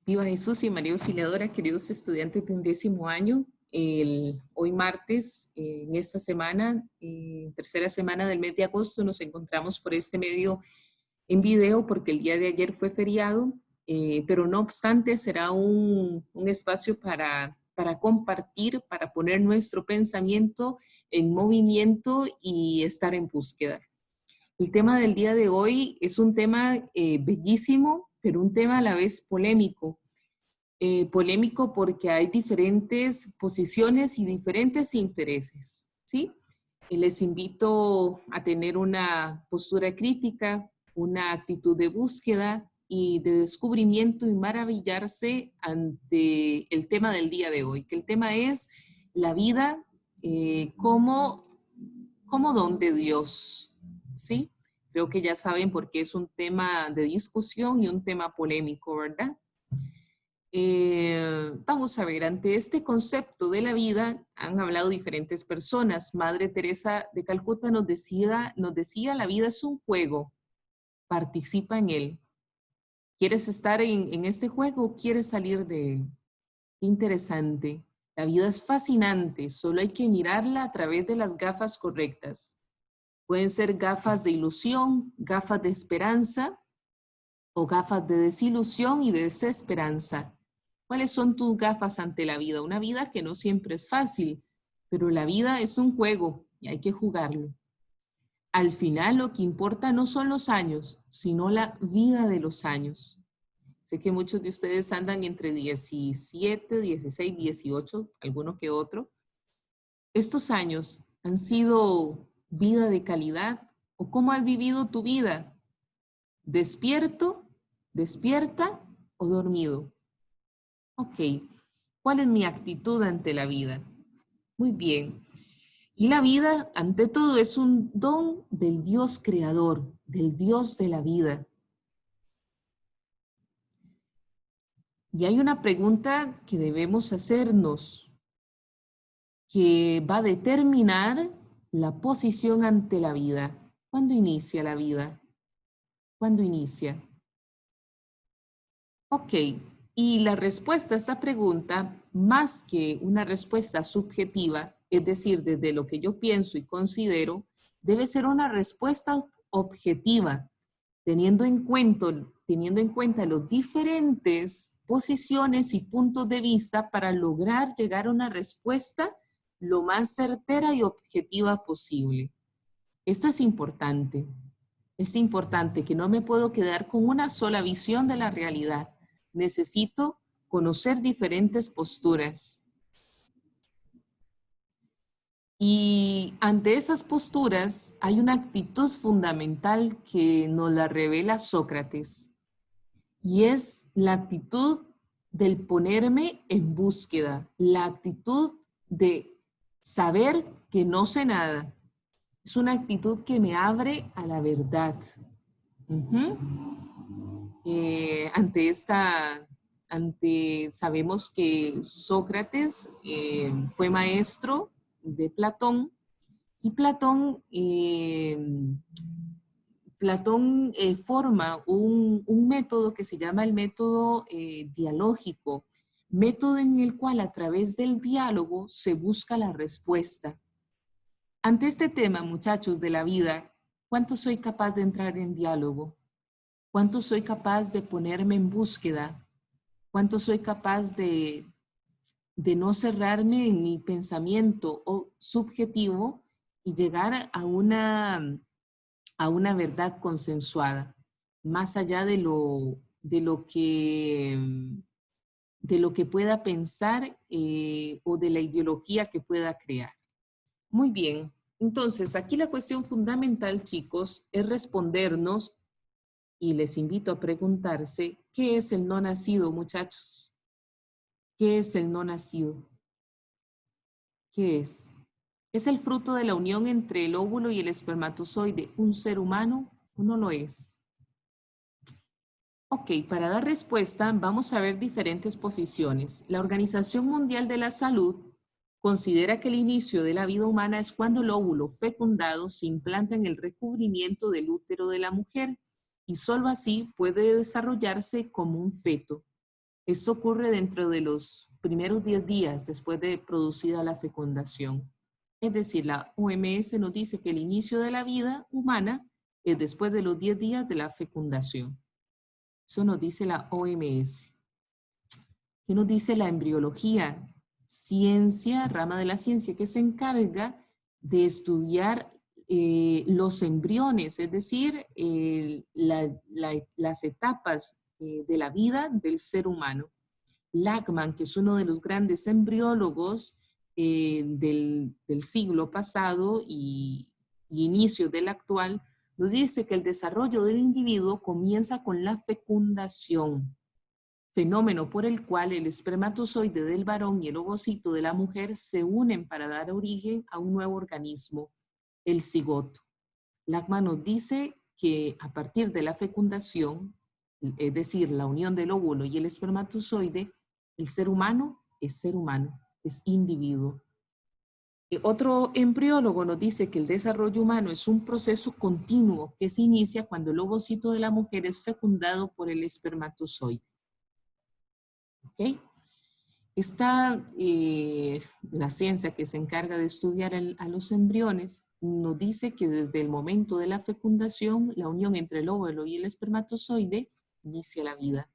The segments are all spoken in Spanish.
Viva Jesús y María Auxiliadora, queridos estudiantes de 11º año. Hoy martes, en esta semana, tercera semana del mes de agosto, nos encontramos por este medio en video porque el día de ayer fue feriado, pero no obstante será un espacio para compartir, para poner nuestro pensamiento en movimiento y estar en búsqueda. El tema del día de hoy es un tema bellísimo, pero un tema a la vez polémico. Polémico porque hay diferentes posiciones y diferentes intereses, ¿sí? Les invito a tener una postura crítica, una actitud de búsqueda y de descubrimiento y maravillarse ante el tema del día de hoy, que el tema es la vida como don de Dios, ¿sí? Creo que ya saben por qué es un tema de discusión y un tema polémico, ¿verdad? Vamos a ver, ante este concepto de la vida han hablado diferentes personas. Madre Teresa de Calcuta nos decía, la vida es un juego, participa en él. ¿Quieres estar en este juego o quieres salir de él? Interesante. La vida es fascinante, solo hay que mirarla a través de las gafas correctas. Pueden ser gafas de ilusión, gafas de esperanza o gafas de desilusión y de desesperanza. ¿Cuáles son tus gafas ante la vida? Una vida que no siempre es fácil, pero la vida es un juego y hay que jugarlo. Al final lo que importa no son los años, sino la vida de los años. Sé que muchos de ustedes andan entre 17, 16, 18, alguno que otro. ¿Estos años han sido vida de calidad? ¿O cómo has vivido tu vida? ¿Despierto, despierta o dormido? Ok, ¿cuál es mi actitud ante la vida? Muy bien. Y la vida, ante todo, es un don del Dios creador, del Dios de la vida. Y hay una pregunta que debemos hacernos, que va a determinar la posición ante la vida. ¿Cuándo inicia la vida? ¿Cuándo inicia? Ok, y la respuesta a esta pregunta, más que una respuesta subjetiva, es decir, desde lo que yo pienso y considero, debe ser una respuesta objetiva, teniendo en cuenta los diferentes posiciones y puntos de vista para lograr llegar a una respuesta lo más certera y objetiva posible. Esto es importante. Es importante que no me puedo quedar con una sola visión de la realidad. Necesito conocer diferentes posturas. Y ante esas posturas hay una actitud fundamental que nos la revela Sócrates. Y es la actitud del ponerme en búsqueda, la actitud de saber que no sé nada. Es una actitud que me abre a la verdad. Sabemos que Sócrates fue maestro de Platón y Platón forma un método que se llama el método dialógico, método en el cual a través del diálogo se busca la respuesta. Ante este tema, muchachos, de la vida, ¿cuánto soy capaz de entrar en diálogo? ¿Cuánto soy capaz de ponerme en búsqueda? ¿Cuánto soy capaz de no cerrarme en mi pensamiento o subjetivo y llegar a una verdad consensuada, más allá de lo que pueda pensar o de la ideología que pueda crear? Muy bien, entonces aquí la cuestión fundamental, chicos, es respondernos. Y les invito a preguntarse, ¿qué es el no nacido, muchachos? ¿Qué es el no nacido? ¿Qué es? ¿Es el fruto de la unión entre el óvulo y el espermatozoide un ser humano o no lo es? Ok, para dar respuesta vamos a ver diferentes posiciones. La Organización Mundial de la Salud considera que el inicio de la vida humana es cuando el óvulo fecundado se implanta en el recubrimiento del útero de la mujer y solo así puede desarrollarse como un feto. Esto ocurre dentro de los primeros 10 días después de producida la fecundación. Es decir, la OMS nos dice que el inicio de la vida humana es después de los 10 días de la fecundación. Eso nos dice la OMS. ¿Qué nos dice la embriología? Ciencia, rama de la ciencia que se encarga de estudiar los embriones, es decir, las etapas de la vida del ser humano. Lachman, que es uno de los grandes embriólogos del siglo pasado y inicios del actual, nos dice que el desarrollo del individuo comienza con la fecundación, fenómeno por el cual el espermatozoide del varón y el ovocito de la mujer se unen para dar origen a un nuevo organismo, el cigoto. Lachman nos dice que a partir de la fecundación, es decir, la unión del óvulo y el espermatozoide, el ser humano, es individuo. Otro embriólogo nos dice que el desarrollo humano es un proceso continuo que se inicia cuando el ovocito de la mujer es fecundado por el espermatozoide. ¿Okay? Está la ciencia que se encarga de estudiar a los embriones, nos dice que desde el momento de la fecundación, la unión entre el óvulo y el espermatozoide inicia la vida.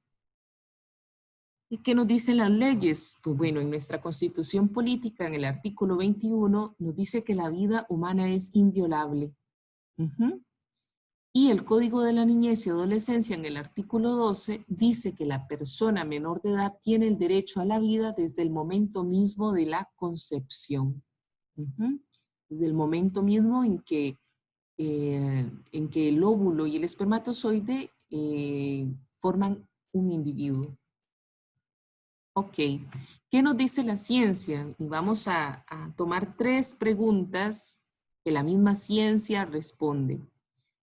¿Y qué nos dicen las leyes? Pues bueno, en nuestra Constitución Política, en el artículo 21, nos dice que la vida humana es inviolable. Y el Código de la Niñez y Adolescencia, en el artículo 12, dice que la persona menor de edad tiene el derecho a la vida desde el momento mismo de la concepción. Desde el momento mismo en que el óvulo y el espermatozoide forman un individuo. Ok, ¿qué nos dice la ciencia? Y vamos a tomar 3 preguntas que la misma ciencia responde.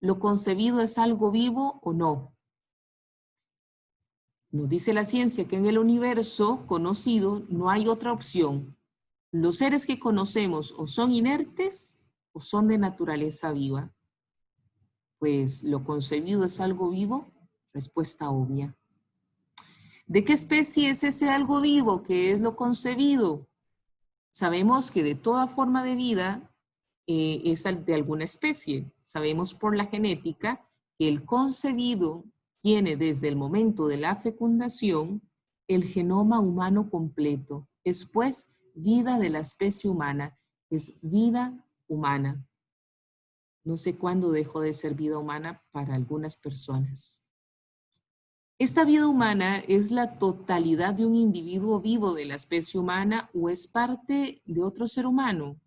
¿Lo concebido es algo vivo o no? Nos dice la ciencia que en el universo conocido no hay otra opción. Los seres que conocemos o son inertes o son de naturaleza viva. Pues, ¿lo concebido es algo vivo? Respuesta obvia. ¿De qué especie es ese algo vivo que es lo concebido? Sabemos que de toda forma de vida es de alguna especie. Sabemos por la genética que el concebido tiene desde el momento de la fecundación el genoma humano completo. Es pues vida de la especie humana. Es vida humana. No sé cuándo dejó de ser vida humana para algunas personas. ¿Esta vida humana es la totalidad de un individuo vivo de la especie humana o es parte de otro ser humano?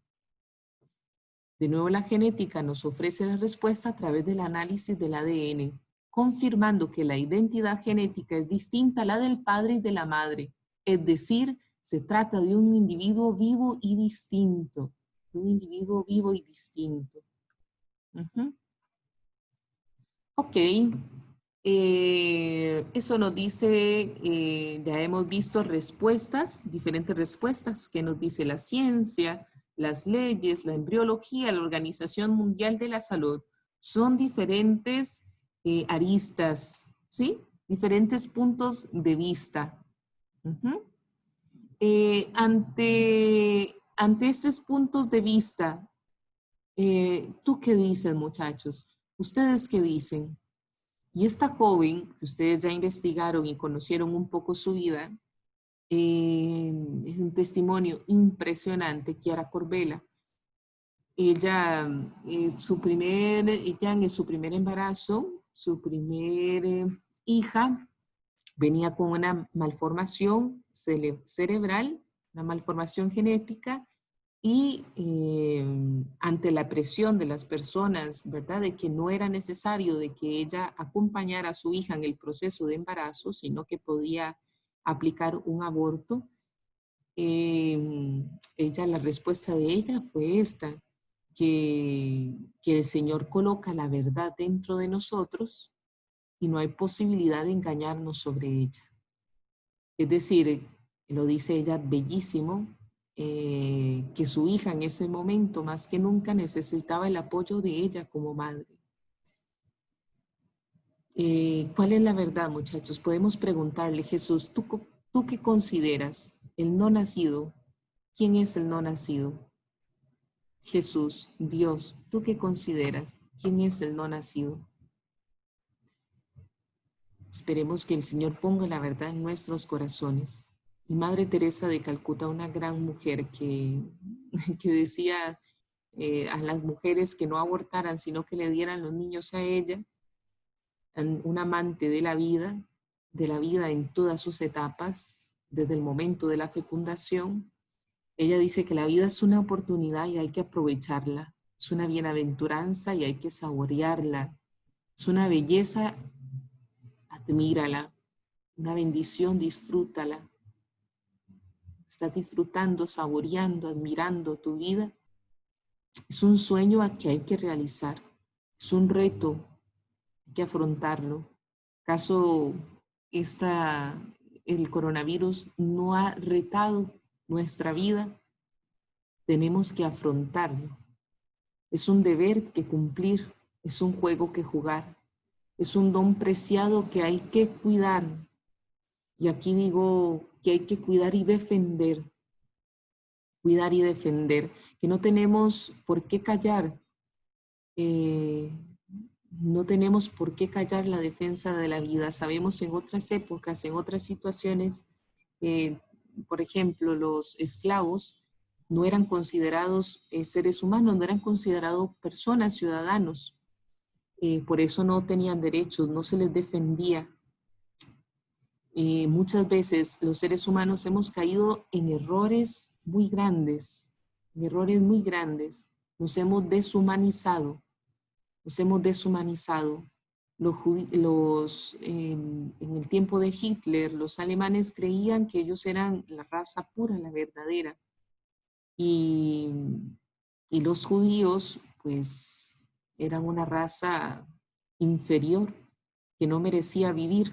De nuevo, la genética nos ofrece la respuesta a través del análisis del ADN, confirmando que la identidad genética es distinta a la del padre y de la madre. Es decir, se trata de un individuo vivo y distinto. Un individuo vivo y distinto. Ok. Eso nos dice, ya hemos visto respuestas, diferentes respuestas que nos dice la ciencia, las leyes, la embriología, la Organización Mundial de la Salud. Son diferentes aristas, ¿sí? Diferentes puntos de vista. Ante estos puntos de vista, ¿tú qué dices, muchachos? ¿Ustedes qué dicen? Y esta joven, que ustedes ya investigaron y conocieron un poco su vida, es un testimonio impresionante, Kiara Corbella. Ella, en su primer embarazo, su primer hija, venía con una malformación cerebral, una malformación genética, y ante la presión de las personas, ¿verdad? De que no era necesario de que ella acompañara a su hija en el proceso de embarazo, sino que podía aplicar un aborto. La respuesta de ella fue esta, que el Señor coloca la verdad dentro de nosotros y no hay posibilidad de engañarnos sobre ella. Es decir, lo dice ella bellísimo, que su hija en ese momento más que nunca necesitaba el apoyo de ella como madre. ¿Cuál es la verdad, muchachos? Podemos preguntarle, Jesús, ¿Tú qué consideras? El no nacido. ¿Quién es el no nacido? Jesús, Dios. ¿Tú qué consideras? ¿Quién es el no nacido? Esperemos que el Señor ponga la verdad en nuestros corazones. Mi Madre Teresa de Calcuta, una gran mujer que decía a las mujeres que no abortaran, sino que le dieran los niños a ella, un amante de la vida en todas sus etapas, desde el momento de la fecundación. Ella dice que la vida es una oportunidad y hay que aprovecharla. Es una bienaventuranza y hay que saborearla. Es una belleza, admírala. Una bendición, disfrútala. Estás disfrutando, saboreando, admirando tu vida. Es un sueño a que hay que realizar. Es un reto, hay que afrontarlo. ¿Acaso el coronavirus no ha retado nuestra vida? Tenemos que afrontarlo. Es un deber que cumplir, es un juego que jugar, es un don preciado que hay que cuidar. Y aquí digo que hay que cuidar y defender, que no tenemos por qué callar, eh, no tenemos por qué callar la defensa de la vida. Sabemos en otras épocas, en otras situaciones, eh, por ejemplo, los esclavos no eran considerados seres humanos, no eran considerados personas, ciudadanos. Por eso no tenían derechos, no se les defendía. Muchas veces los seres humanos hemos caído en errores muy grandes, en errores muy grandes. Nos hemos deshumanizado, nos hemos deshumanizado. En el tiempo de Hitler, los alemanes creían que ellos eran la raza pura, la verdadera. Y, y los judíos, pues, eran una raza inferior que no merecía vivir.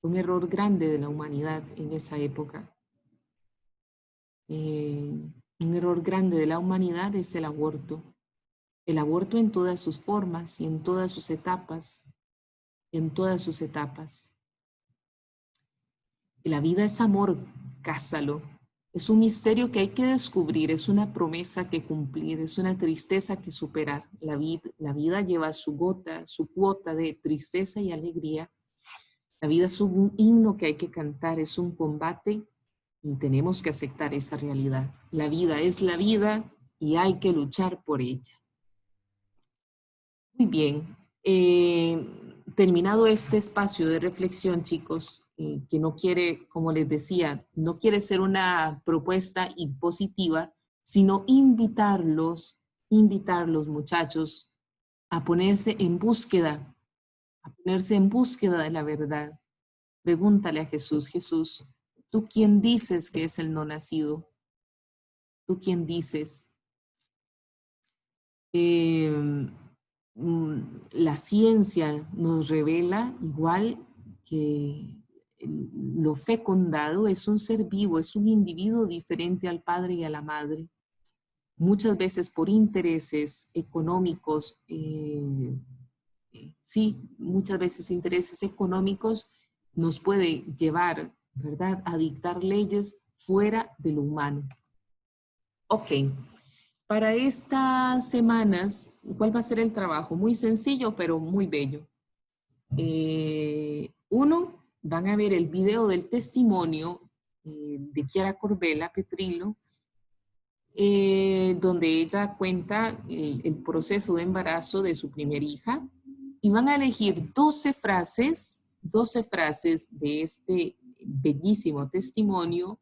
Un error grande de la humanidad en esa época. Un error grande de la humanidad es el aborto. El aborto en todas sus formas y en todas sus etapas. En todas sus etapas. Y la vida es amor, cásalo. Es un misterio que hay que descubrir, es una promesa que cumplir, es una tristeza que superar. La vida lleva su cuota de tristeza y alegría. La vida es un himno que hay que cantar, es un combate y tenemos que aceptar esa realidad. La vida es la vida y hay que luchar por ella. Muy bien. Terminado este espacio de reflexión, chicos, que no quiere, como les decía, no quiere ser una propuesta impositiva, sino invitarlos, muchachos, a ponerse en búsqueda de la verdad. Pregúntale a Jesús, Jesús, ¿tú quién dices que es el no nacido? ¿Tú quién dices? La ciencia nos revela igual que lo fecundado es un ser vivo, es un individuo diferente al padre y a la madre. Muchas veces por intereses económicos, sí, muchas veces intereses económicos nos puede llevar, ¿verdad?, a dictar leyes fuera de lo humano. Ok, para estas semanas, ¿cuál va a ser el trabajo? Muy sencillo, pero muy bello. Uno, van a ver el video del testimonio de Chiara Corbella Petrillo, donde ella cuenta el proceso de embarazo de su primera hija, y van a elegir 12 frases de este bellísimo testimonio,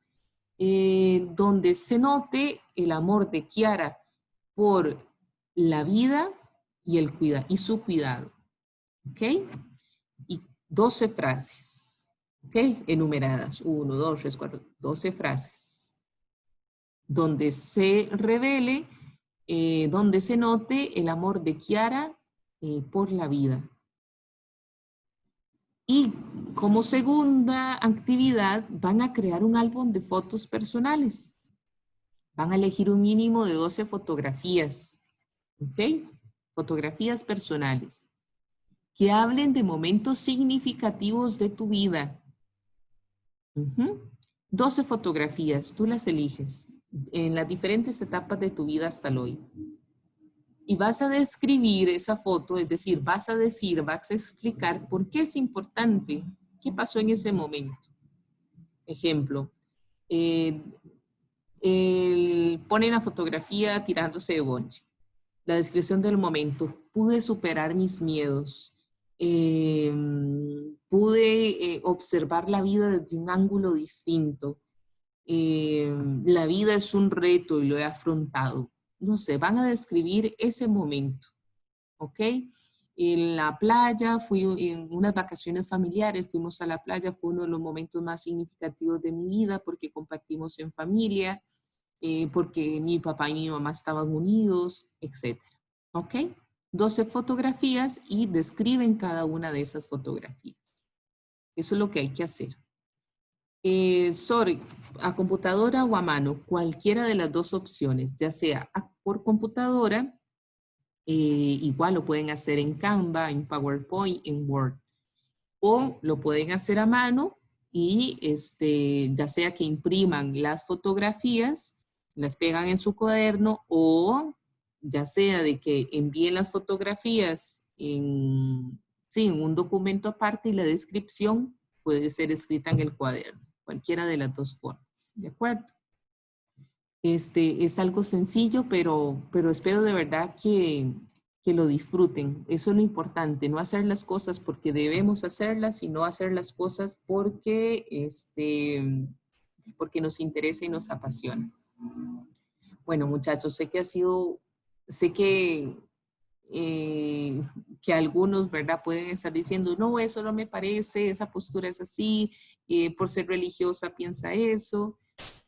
donde se note el amor de Chiara por la vida y su cuidado. ¿Ok? Y 12 frases, ¿ok? Enumeradas, 1, 2, 3, 4, 12 frases, donde se revele, donde se note el amor de Chiara por la vida. Y como segunda actividad, van a crear un álbum de fotos personales. Van a elegir un mínimo de 12 fotografías, ¿ok? Fotografías personales que hablen de momentos significativos de tu vida. Ujú. 12 fotografías, tú las eliges en las diferentes etapas de tu vida hasta el hoy. Y vas a describir esa foto, es decir, vas a explicar por qué es importante, qué pasó en ese momento. Ejemplo, eh, pone la fotografía tirándose de bonche. La descripción del momento, pude superar mis miedos, eh, pude observar la vida desde un ángulo distinto, la vida es un reto y lo he afrontado. No sé, van a describir ese momento, ¿ok? En la playa, fui en unas vacaciones familiares, fuimos a la playa, fue uno de los momentos más significativos de mi vida porque compartimos en familia, porque mi papá y mi mamá estaban unidos, etc. ¿Ok? 12 fotografías y describen cada una de esas fotografías. Eso es lo que hay que hacer. Sorry, a computadora o a mano, cualquiera de las dos opciones, ya sea por computadora, igual lo pueden hacer en Canva, en PowerPoint, en Word, o lo pueden hacer a mano y ya sea que impriman las fotografías, las pegan en su cuaderno o ya sea de que envíen las fotografías sí, en un documento aparte y la descripción puede ser escrita en el cuaderno, cualquiera de las dos formas, ¿de acuerdo? Es algo sencillo, pero espero de verdad que lo disfruten. Eso es lo importante, no hacer las cosas porque debemos hacerlas, sino hacer las cosas porque nos interesa y nos apasiona. Bueno, muchachos, sé eh, que algunos, ¿verdad? Pueden estar diciendo, no, eso no me parece, esa postura es así, por ser religiosa piensa eso.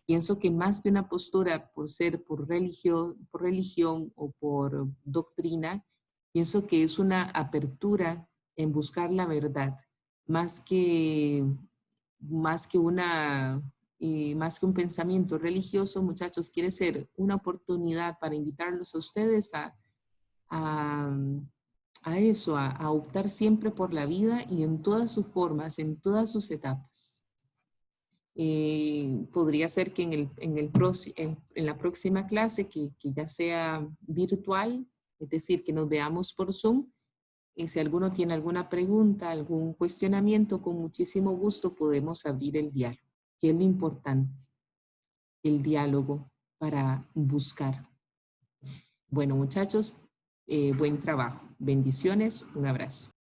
Pienso que más que una postura por ser por religión o por doctrina, pienso que es una apertura en buscar la verdad, más que, más que una, más que un pensamiento religioso, muchachos, quiere ser una oportunidad para invitarlos a ustedes a, a eso, a optar siempre por la vida y en todas sus formas, en todas sus etapas. Podría ser que en la próxima clase, que ya sea virtual, es decir, que nos veamos por Zoom, y si alguno tiene alguna pregunta, algún cuestionamiento, con muchísimo gusto podemos abrir el diálogo, que es lo importante, el diálogo para buscar. Bueno, muchachos, buen trabajo. Bendiciones, un abrazo.